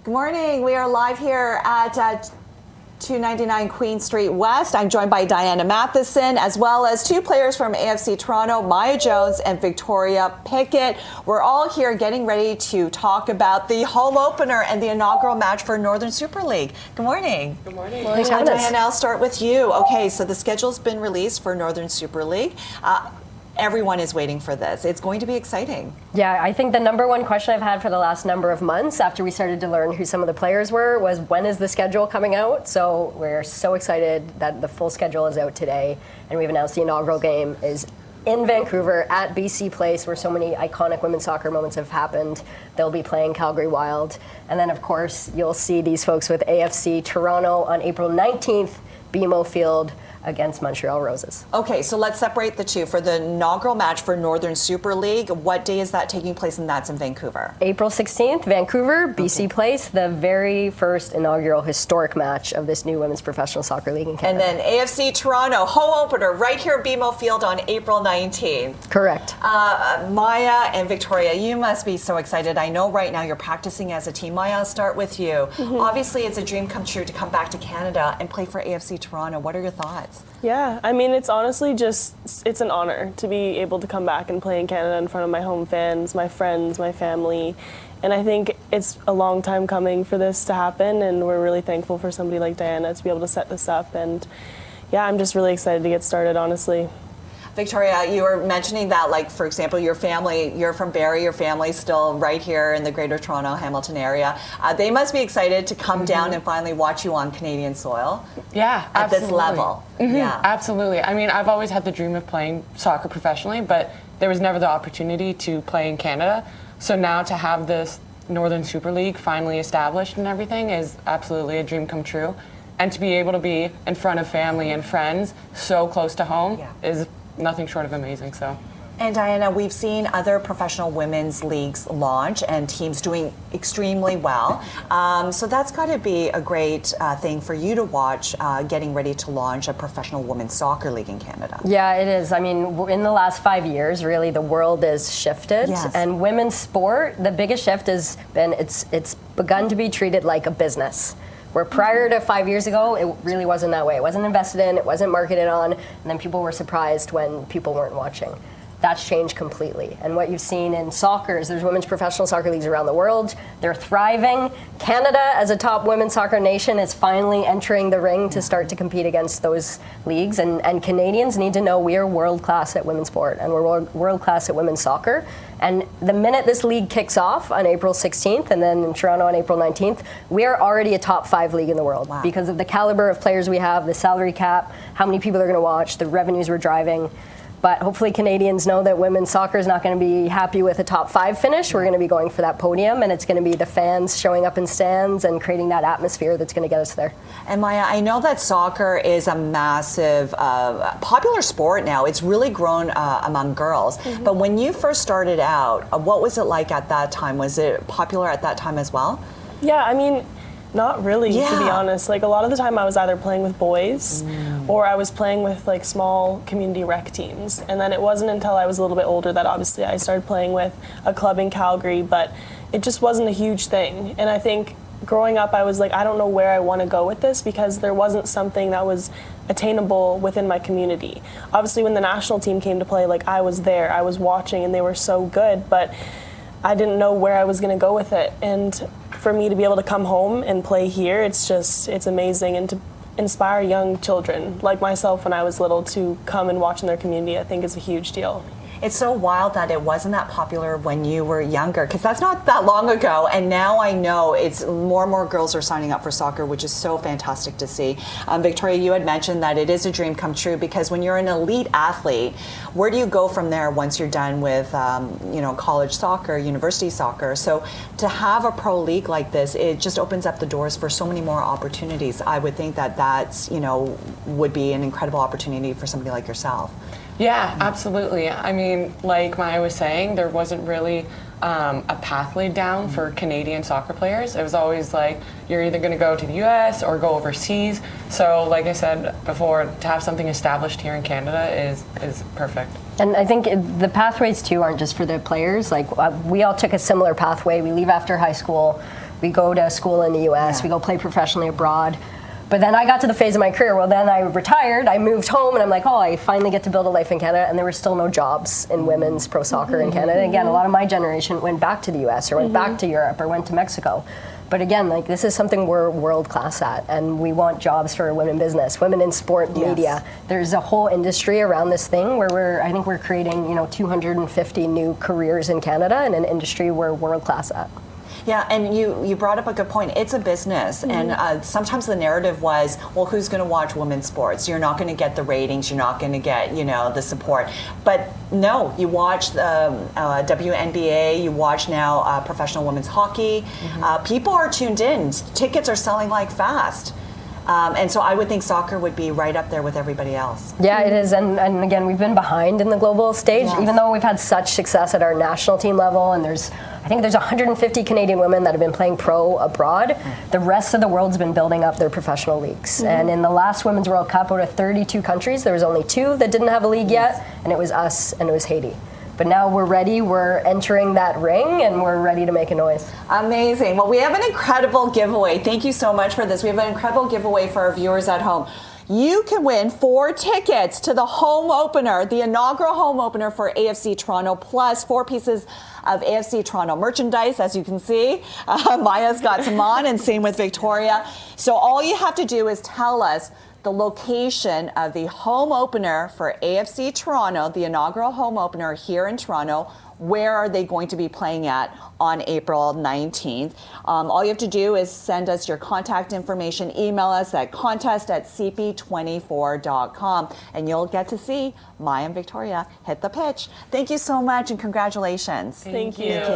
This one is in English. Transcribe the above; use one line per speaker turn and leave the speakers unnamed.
Good morning. We are live here at 299 Queen Street West. I'm joined by Diana Matheson, as well as two players from AFC Toronto, Maya Jones and Victoria Pickett. We're all here getting ready to talk about the home opener and the inaugural match for Northern Super League. Good morning.
Good morning.
Diana, I'll start with you. Okay, so the schedule's been released for Northern Super League. Everyone is waiting for this. It's going to be exciting.
Yeah, I think the number one question I've had for the last number of months after we started to learn who some of the players were was, when is the schedule coming out? So we're so excited that the full schedule is out today, and we've announced the inaugural game is in Vancouver at BC Place, where so many iconic women's soccer moments have happened. They'll be playing Calgary Wild. And then, of course, you'll see these folks with AFC Toronto on April 19th, BMO Field, against Montreal Roses.
Okay, so let's separate the two. For the inaugural match for Northern Super League, what day is that taking place, and that's in Vancouver?
April 16th, Vancouver, BC Place, the very first inaugural historic match of this new women's professional soccer league in Canada.
And then AFC Toronto, home opener, right here at BMO Field on April 19th.
Correct.
Maya and Victoria, you must be so excited. I know right now you're practicing as a team. Maya, I'll start with you. Obviously, it's a dream come true to come back to Canada and play for AFC Toronto. What are your thoughts?
Yeah, I mean, it's honestly it's an honor to be able to come back and play in Canada in front of my home fans, my friends, my family. And I think it's a long time coming for this to happen, and we're really thankful for somebody like Diana to be able to set this up. And yeah, I'm just really excited to get started, honestly.
Victoria, you were mentioning that, like, for example, your family, you're from Barrie, your family's still right here in the Greater Toronto, Hamilton area. They must be excited to come down and finally watch you on Canadian soil.
Yeah,
at this level.
Yeah, absolutely. I mean, I've always had the dream of playing soccer professionally, but there was never the opportunity to play in Canada. So now to have this Northern Super League finally established and everything is absolutely a dream come true. And to be able to be in front of family and friends so close to home is nothing short of amazing. So.
And Diana, we've seen other professional women's leagues launch and teams doing extremely well. So that's got to be a great thing for you to watch, getting ready to launch a professional women's soccer league in Canada.
Yeah, it is. I mean, in the last 5 years, really, the world has shifted.
Yes.
And women's sport, the biggest shift has been it's begun to be treated like a business. Where prior to 5 years ago, it really wasn't that way. It wasn't invested in, it wasn't marketed on, and then people were surprised when people weren't watching. That's changed completely. And what you've seen in soccer is there's women's professional soccer leagues around the world. They're thriving. Canada, as a top women's soccer nation, is finally entering the ring to start to compete against those leagues. And Canadians need to know we are world-class at women's sport, and we're world-class at women's soccer. And the minute this league kicks off on April 16th and then in Toronto on April 19th, we are already a top 5 league in the world because of the caliber of players we have, the salary cap, how many people are going to watch, the revenues we're driving. But hopefully Canadians know that women's soccer is not going to be happy with a top 5 finish. We're going to be going for that podium, and it's going to be the fans showing up in stands and creating that atmosphere that's going to get us there.
And Maya, I know that soccer is a massive, popular sport now. It's really grown among girls. But when you first started out, what was it like at that time? Was it popular at that time as well?
Yeah, I mean, not really, to be honest. Like, a lot of the time I was either playing with boys or I was playing with, like, small community rec teams. And then it wasn't until I was a little bit older that obviously I started playing with a club in Calgary, but it just wasn't a huge thing. And I think growing up I was like, I don't know where I want to go with this, because there wasn't something that was attainable within my community. Obviously when the national team came to play, like, I was there, I was watching, and they were so good, but I didn't know where I was going to go with it. And for me to be able to come home and play here, it's amazing. And to inspire young children like myself when I was little to come and watch in their community, I think is a huge deal.
It's so wild that it wasn't that popular when you were younger, because that's not that long ago, and now I know it's more and more girls are signing up for soccer, which is so fantastic to see. Victoria, you had mentioned that it is a dream come true, because when you're an elite athlete, where do you go from there once you're done with college soccer, university soccer? So to have a pro league like this, it just opens up the doors for so many more opportunities. I would think that that's, would be an incredible opportunity for somebody like yourself.
Yeah, absolutely. I mean, like Maya was saying, there wasn't really a path laid down for Canadian soccer players. It was always like, you're either going to go to the US or go overseas. So like I said before, to have something established here in Canada is perfect.
And I think the pathways too aren't just for the players. Like we all took a similar pathway. We leave after high school. We go to school in the U.S.
Yeah.
We go play professionally abroad. But then I got to the phase of my career, well, then I retired, I moved home, and I'm like, oh, I finally get to build a life in Canada, and there were still no jobs in women's pro soccer in Canada. And again, a lot of my generation went back to the U.S. or went back to Europe or went to Mexico. But again, like, this is something we're world class at, and we want jobs for women in business, women in sport,
Yes.
media. There's a whole industry around this thing where I think we're creating, 250 new careers in Canada in an industry we're world class at.
Yeah, and you brought up a good point. It's a business, and sometimes the narrative was, well, who's going to watch women's sports? You're not going to get the ratings. You're not going to get, the support. But no, you watch the WNBA. You watch now professional women's hockey. People are tuned in. Tickets are selling like fast. And so I would think soccer would be right up there with everybody else.
Yeah, it is, and again, we've been behind in the global stage,
Yes.
even though we've had such success at our national team level, and I think there's 150 Canadian women that have been playing pro abroad. The rest of the world's been building up their professional leagues. And in the last Women's World Cup, out of 32 countries, there was only 2 that didn't have a league yet, and it was us and it was Haiti. But now we're ready, we're entering that ring, and we're ready to make a noise.
Amazing. Well, we have an incredible giveaway. Thank you so much for this. We have an incredible giveaway for our viewers at home. You can win 4 tickets to the home opener, the inaugural home opener for AFC Toronto, plus 4 pieces of AFC Toronto merchandise. As you can see, Maya's got some on, and same with Victoria. So all you have to do is tell us the location of the home opener for AFC Toronto, the inaugural home opener here in Toronto. Where are they going to be playing at on April 19th? All you have to do is send us your contact information, email us at contest@cp24.com, and you'll get to see Maya and Victoria hit the pitch. Thank you so much, and congratulations.
Thank you.
Thank you.